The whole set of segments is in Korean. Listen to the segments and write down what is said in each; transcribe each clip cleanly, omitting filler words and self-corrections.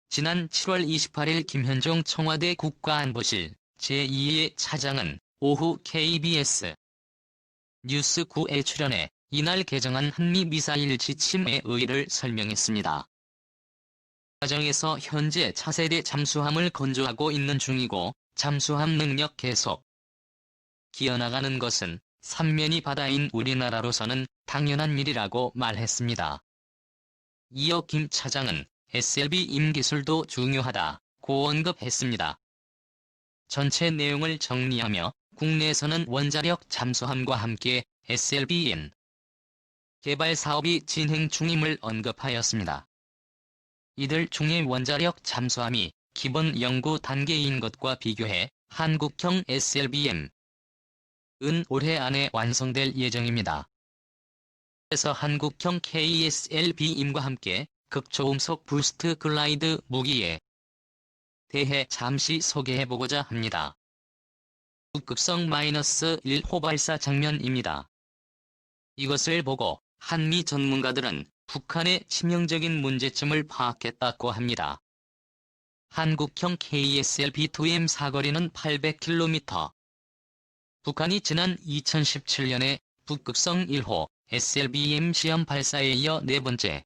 지난 7월 28일 김현종 청와대 국가안보실 제2의 차장은 오후 KBS 뉴스 9에 출연해 이날 개정한 한미미사일 지침의 의의를 설명했습니다. 과정에서 현재 차세대 잠수함을 건조하고 있는 중이고 잠수함 능력 계속 기어나가는 것은 삼면이 바다인 우리나라로서는 당연한 일이라고 말했습니다. 이어 김 차장은 SLB 임기술도 중요하다고 언급했습니다. 전체 내용을 정리하며 국내에서는 원자력 잠수함과 함께 SLBN 개발 사업이 진행 중임을 언급하였습니다. 이들 중에 원자력 잠수함이 기본 연구 단계인 것과 비교해 한국형 SLBM은 올해 안에 완성될 예정입니다. 그래서 한국형 KSLB임과 함께 극초음속 부스트 글라이드 무기에 대해 잠시 소개해보고자 합니다. 북극성 -1호 발사 장면입니다. 이것을 보고 한미 전문가들은 북한의 치명적인 문제점을 파악했다고 합니다. 한국형 KSLB-2M 사거리는 800km. 북한이 지난 2017년에 북극성 1호 SLBM 시험 발사에 이어 네 번째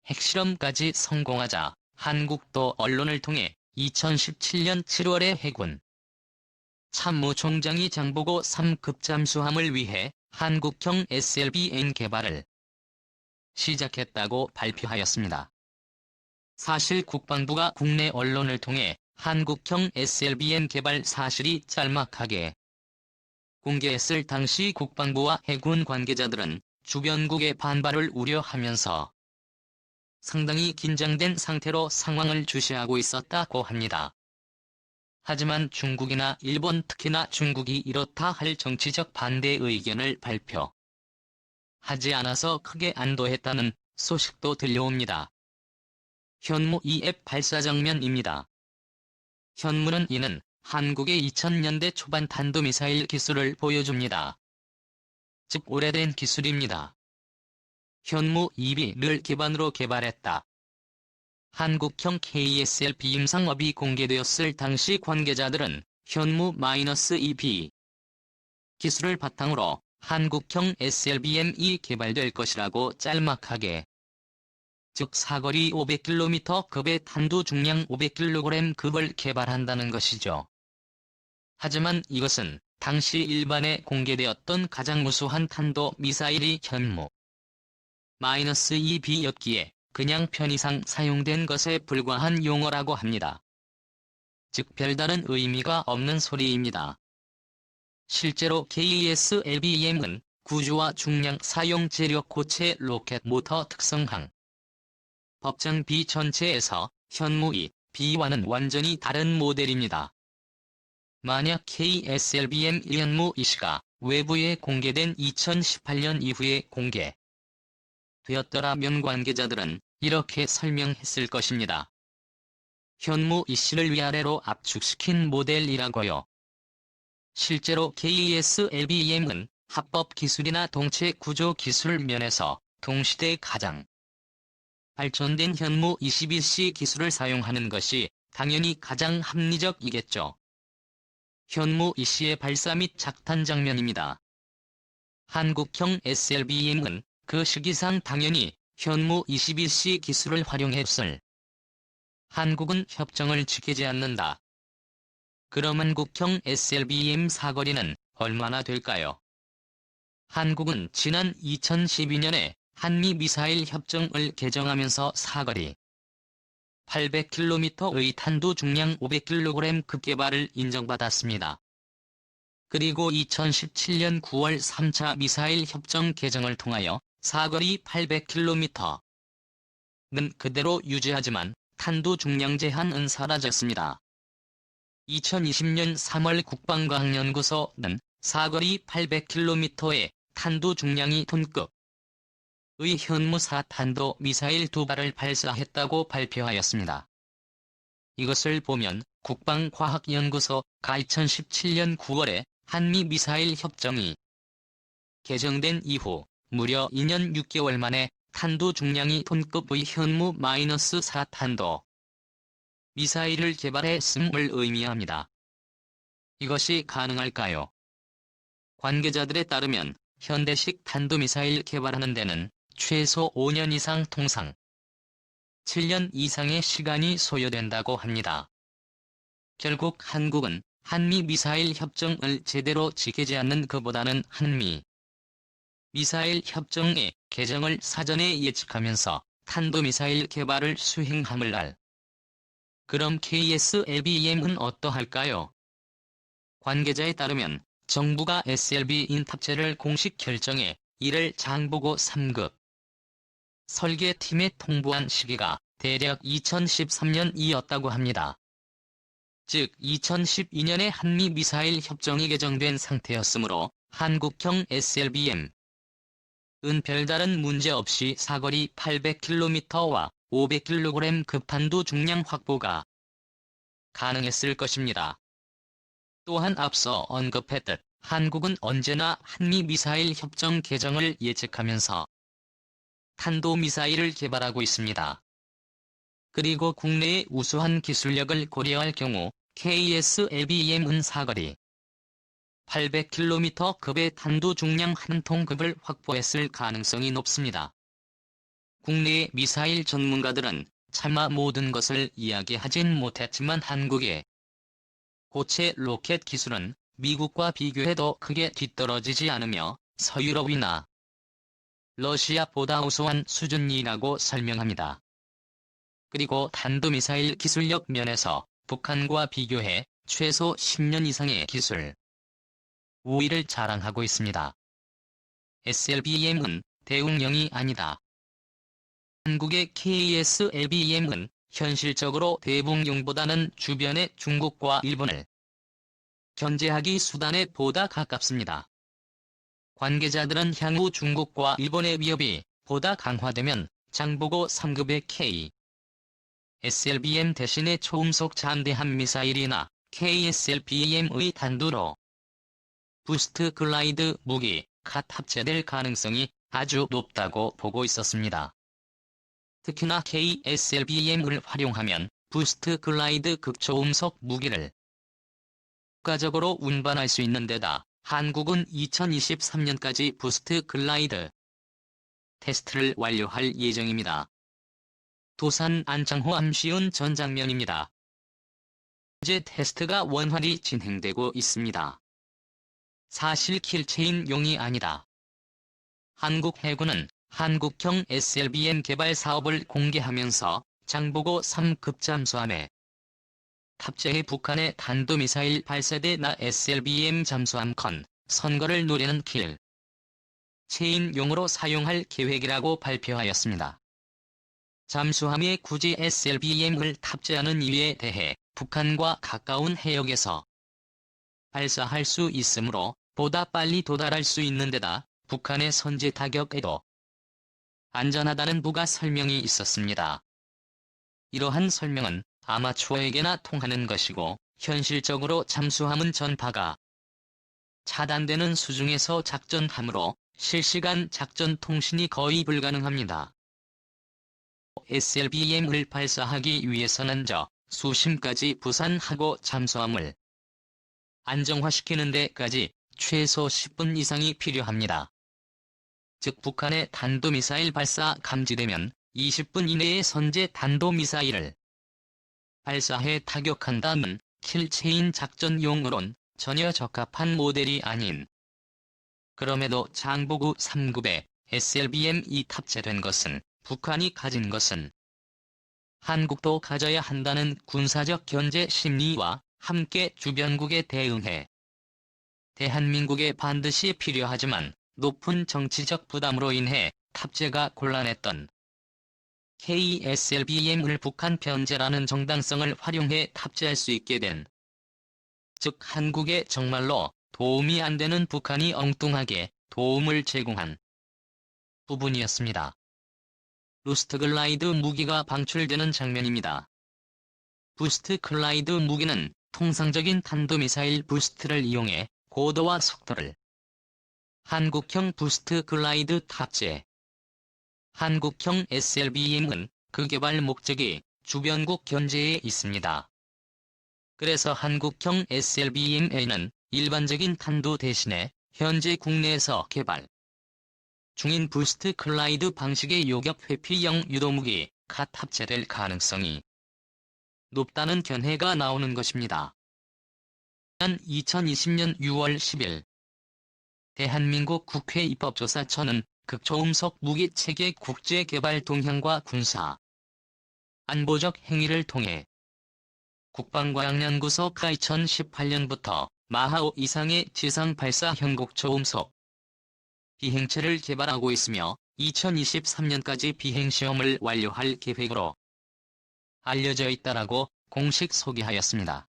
핵실험까지 성공하자 한국도 언론을 통해 2017년 7월에 해군 참모총장이 장보고 3급 잠수함을 위해 한국형 SLBN 개발을 시작했다고 발표하였습니다. 사실 국방부가 국내 언론을 통해 한국형 SLBN 개발 사실이 짤막하게 공개했을 당시 국방부와 해군 관계자들은 주변국의 반발을 우려하면서 상당히 긴장된 상태로 상황을 주시하고 있었다고 합니다. 하지만 중국이나 일본, 특히나 중국이 이렇다 할 정치적 반대 의견을 발표하지 않아서 크게 안도했다는 소식도 들려옵니다. 현무 2앱 발사 장면입니다. 현무는 이는 한국의 2000년대 초반 탄도미사일 기술을 보여줍니다. 즉 오래된 기술입니다. 현무 2B를 기반으로 개발했다. 한국형 KSLB 임상업이 공개되었을 당시 관계자들은 현무 -2B 기술을 바탕으로 한국형 SLBM이 개발될 것이라고 짤막하게, 즉 사거리 500km급의 탄두 중량 500kg급을 개발한다는 것이죠. 하지만 이것은 당시 일반에 공개되었던 가장 우수한 탄도 미사일이 현무 -2B였기에 그냥 편의상 사용된 것에 불과한 용어라고 합니다. 즉 별다른 의미가 없는 소리입니다. 실제로 KSLBM은 구조와 중량, 사용 재료, 고체, 로켓 모터 특성항, 법정 B 전체에서 현무 2B와는 완전히 다른 모델입니다. 만약 KSLBM 현무 2C가 외부에 공개된 2018년 이후에 공개되었더라면 관계자들은 이렇게 설명했을 것입니다. 현무 2C를 위아래로 압축시킨 모델이라고요. 실제로 KSLBM은 합법 기술이나 동체 구조 기술 면에서 동시대 가장 발전된 현무 21C 기술을 사용하는 것이 당연히 가장 합리적이겠죠. 현무 2C의 발사 및 작탄 장면입니다. 한국형 SLBM은 그 시기상 당연히 현무 21C 기술을 활용했을. 한국은 협정을 지키지 않는다. 그럼 한국형 SLBM 사거리는 얼마나 될까요? 한국은 지난 2012년에 한미미사일 협정을 개정하면서 사거리 800km의 탄두 중량 500kg급 개발을 인정받았습니다. 그리고 2017년 9월 3차 미사일 협정 개정을 통하여 사거리 800km는 그대로 유지하지만 탄두 중량 제한은 사라졌습니다. 2020년 3월 국방과학연구소는 사거리 800km의 탄두 중량이 톤급의 현무4 탄도 미사일 2발을 발사했다고 발표하였습니다. 이것을 보면 국방과학연구소가 2017년 9월에 한미미사일 협정이 개정된 이후 무려 2년 6개월 만에 탄두 중량이 톤급의 현무 -4 탄도 미사일을 개발했음을 의미합니다. 이것이 가능할까요? 관계자들에 따르면 현대식 탄도미사일 개발하는 데는 최소 5년 이상 통상 7년 이상의 시간이 소요된다고 합니다. 결국 한국은 한미 미사일 협정을 제대로 지키지 않는 것보다는 한미 미사일 협정의 개정을 사전에 예측하면서 탄도미사일 개발을 수행함을 알. 그럼 KSLBM은 어떠할까요? 관계자에 따르면 정부가 SLB인 탑재를 공식 결정해 이를 장보고 3급 설계팀에 통보한 시기가 대략 2013년이었다고 합니다. 즉 2012년에 한미 미사일 협정이 개정된 상태였으므로 한국형 SLBM 은 별다른 문제 없이 사거리 800km와 500kg 급탄도 중량 확보가 가능했을 것입니다. 또한 앞서 언급했듯 한국은 언제나 한미 미사일 협정 개정을 예측하면서 탄도미사일을 개발하고 있습니다. 그리고 국내의 우수한 기술력을 고려할 경우 KSLBM은 사거리 800km급의 탄도 중량 한 톤급을 확보했을 가능성이 높습니다. 국내의 미사일 전문가들은 차마 모든 것을 이야기하진 못했지만 한국의 고체 로켓 기술은 미국과 비교해도 크게 뒤떨어지지 않으며 서유럽이나 러시아보다 우수한 수준이라고 설명합니다. 그리고 탄도미사일 기술력 면에서 북한과 비교해 최소 10년 이상의 기술 우위를 자랑하고 있습니다. SLBM은 대웅령이 아니다. 한국의 KSLBM은 현실적으로 대붕용보다는 주변의 중국과 일본을 견제하기 수단에 보다 가깝습니다. 관계자들은 향후 중국과 일본의 위협이 보다 강화되면 장보고 3급의 KSLBM 대신에 초음속 잠대함 미사일이나 KSLBM의 단두로 부스트 글라이드 무기가 탑재될 가능성이 아주 높다고 보고 있었습니다. 특히나 KSLBM을 활용하면 부스트 글라이드 극초음속 무기를 효과적으로 운반할 수 있는 데다 한국은 2023년까지 부스트 글라이드 테스트를 완료할 예정입니다. 도산 안창호 암시운 전 장면입니다. 현재 테스트가 원활히 진행되고 있습니다. 사실 킬체인용이 아니다. 한국 해군은 한국형 SLBM 개발 사업을 공개하면서 장보고 3급 잠수함에 탑재해 북한의 탄도미사일 발사대나 SLBM 잠수함 선거를 노리는 킬 체인용으로 사용할 계획이라고 발표하였습니다. 잠수함에 굳이 SLBM을 탑재하는 이유에 대해 북한과 가까운 해역에서 발사할 수 있으므로 보다 빨리 도달할 수 있는 데다 북한의 선제 타격에도 안전하다는 부가 설명이 있었습니다. 이러한 설명은 아마추어에게나 통하는 것이고 현실적으로 잠수함은 전파가 차단되는 수중에서 작전함으로 실시간 작전 통신이 거의 불가능합니다. SLBM을 발사하기 위해서는 수심까지 부산하고 잠수함을 안정화시키는 데까지 최소 10분 이상이 필요합니다. 즉 북한의 탄도미사일 발사 감지되면 20분 이내에 선제 탄도미사일을 발사해 타격한다는 킬체인 작전용으론 전혀 적합한 모델이 아닌. 그럼에도 장보고 3급의 SLBM이 탑재된 것은 북한이 가진 것은 한국도 가져야 한다는 군사적 견제 심리와 함께 주변국에 대응해 대한민국에 반드시 필요하지만 높은 정치적 부담으로 인해 탑재가 곤란했던 KSLBM을 북한 편제라는 정당성을 활용해 탑재할 수 있게 된, 즉 한국에 정말로 도움이 안 되는 북한이 엉뚱하게 도움을 제공한 부분이었습니다. 부스트 글라이드 무기가 방출되는 장면입니다. 부스트 글라이드 무기는 통상적인 탄도미사일 부스트를 이용해 고도와 속도를 한국형 부스트 글라이드 탑재. 한국형 SLBM은 그 개발 목적이 주변국 견제에 있습니다. 그래서 한국형 SLBMA는 일반적인 탄도 대신에 현재 국내에서 개발 중인 부스트 글라이드 방식의 요격 회피형 유도무기 갓 합체될 가능성이 높다는 견해가 나오는 것입니다. 2020년 6월 10일 대한민국 국회 입법조사처는 극초음속 무기체계 국제개발 동향과 군사 안보적 행위를 통해 국방과학연구소가 2018년부터 마하5 이상의 지상 발사형 극초음속 비행체를 개발하고 있으며 2023년까지 비행시험을 완료할 계획으로 알려져 있다라고 공식 소개하였습니다.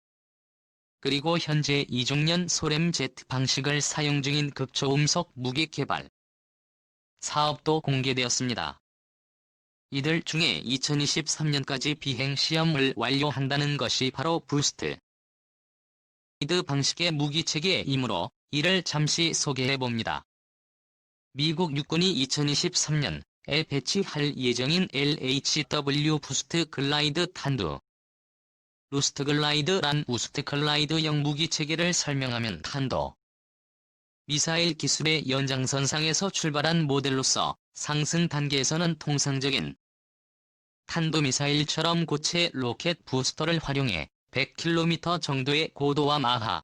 그리고 현재 이중년 소램제트 방식을 사용 중인 극초음속 무기 개발 사업도 공개되었습니다. 이들 중에 2023년까지 비행시험을 완료한다는 것이 바로 부스트 글라이드 방식의 무기체계이므로 이를 잠시 소개해봅니다. 미국 육군이 2023년에 배치할 예정인 LHW 부스트 글라이드 탄두 루스트 글라이드란 우스트 글라이드형 무기체계를 설명하면 탄도 미사일 기술의 연장선상에서 출발한 모델로서 상승 단계에서는 통상적인 탄도미사일처럼 고체 로켓 부스터를 활용해 100km 정도의 고도와 마하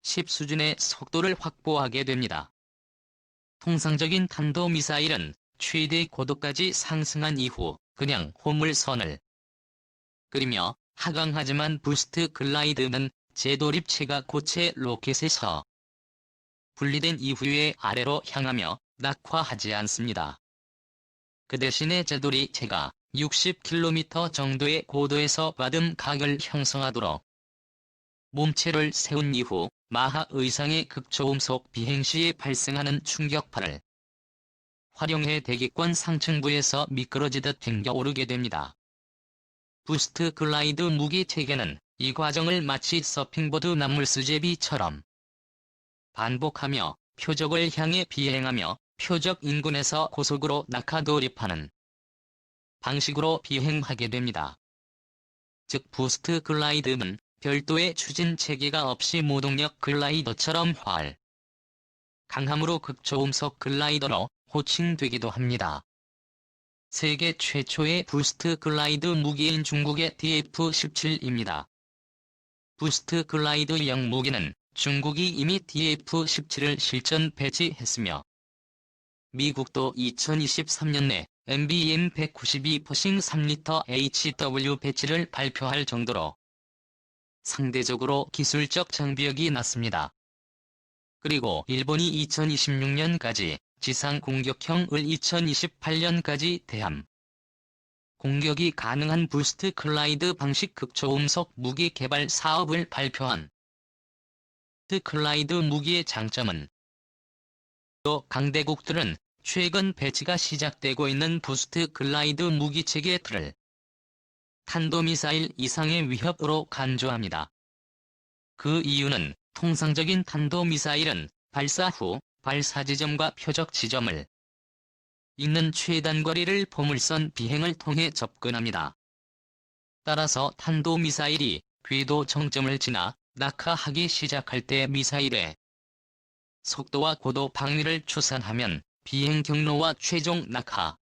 10 수준의 속도를 확보하게 됩니다. 통상적인 탄도미사일은 최대 고도까지 상승한 이후 그냥 호물선을 그리며 하강하지만 부스트 글라이드는 재도립체가 고체 로켓에서 분리된 이후에 아래로 향하며 낙하하지 않습니다. 그 대신에 재도립체가 60km 정도의 고도에서 받은 각을 형성하도록 몸체를 세운 이후 마하 이상의 극초음속 비행 시에 발생하는 충격파를 활용해 대기권 상층부에서 미끄러지듯 튕겨오르게 됩니다. 부스트 글라이드 무기 체계는 이 과정을 마치 서핑보드 나물수제비처럼 반복하며 표적을 향해 비행하며 표적 인근에서 고속으로 낙하도립하는 방식으로 비행하게 됩니다. 즉 부스트 글라이드는 별도의 추진 체계가 없이 무동력 글라이더처럼 강함으로 극초음속 글라이더로 호칭되기도 합니다. 세계 최초의 부스트 글라이드 무기인 중국의 DF-17입니다. 부스트 글라이드형 무기는 중국이 이미 DF-17을 실전 배치했으며 미국도 2023년 내 MBM-192 퍼싱 3리터 HW 배치를 발표할 정도로 상대적으로 기술적 장벽이 낮습니다. 그리고 일본이 2026년까지 지상 공격형을 2028년까지 대함 공격이 가능한 부스트 글라이드 방식 극초음속 무기 개발 사업을 발표한 부스트 글라이드 무기의 장점은 또 강대국들은 최근 배치가 시작되고 있는 부스트 글라이드 무기체계 틀을 탄도미사일 이상의 위협으로 간주합니다. 그 이유는 통상적인 탄도미사일은 발사 후 발사 지점과 표적 지점을 잇는 최단거리를 포물선 비행을 통해 접근합니다. 따라서 탄도미사일이 궤도 정점을 지나 낙하하기 시작할 때 미사일의 속도와 고도 방위를 추산하면 비행 경로와 최종 낙하